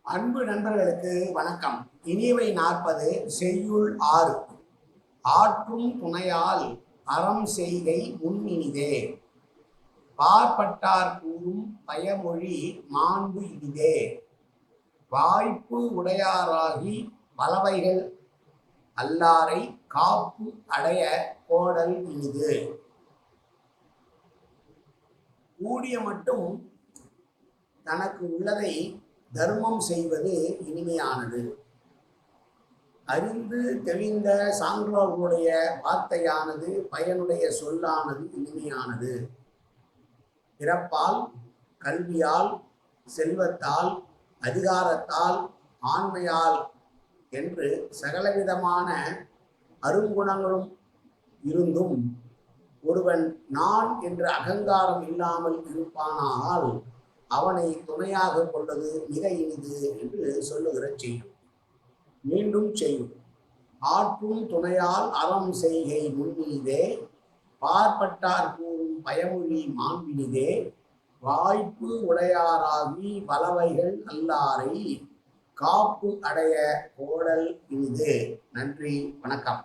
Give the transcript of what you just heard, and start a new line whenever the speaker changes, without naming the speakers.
அன்பு நண்பர்களுக்கு வணக்கம். இனியவை 40 செய்யுள் 6. ஆற்றும் துணையால் அறம் செய்கை முன்னினிதே, பார்ப்பட்டார் கூறும் பயமொழி மாண்பு இனிதே, வாய்ப்பு உடையாராகி வலவைகள் அல்லாரை காப்பு அடைய கோடல் இனிது. கூடிய மட்டும் தனக்கு உள்ளதை தர்மம் செய்வது இனிமையானது. அறிந்து தெளிந்த சான்றோர்களுடைய வார்த்தையானது, பயனுடைய சொல்லானது இனிமையானது. பிறப்பால், கல்வியால், செல்வத்தால், அதிகாரத்தால், ஆண்மையால் என்று சகலவிதமான அருங்குணங்களும் இருந்தும் ஒருவன் நான் என்ற அகங்காரம் இல்லாமல் இருப்பானால் அவனை துணையாக கொண்டது மிக இனிது என்று சொல்லுகிற செய்யும். மீண்டும் செய்யும். ஆற்றும் துணையால் அறம் செய்கை முன்னினிதே, பார்ப்பட்டார் கூறும் பயமொழி மாண்பினிதே, வாய்ப்பு உடையாராகி வலவைகள் அல்லாரை காப்பு அடைய கோடல் இனிது. நன்றி, வணக்கம்.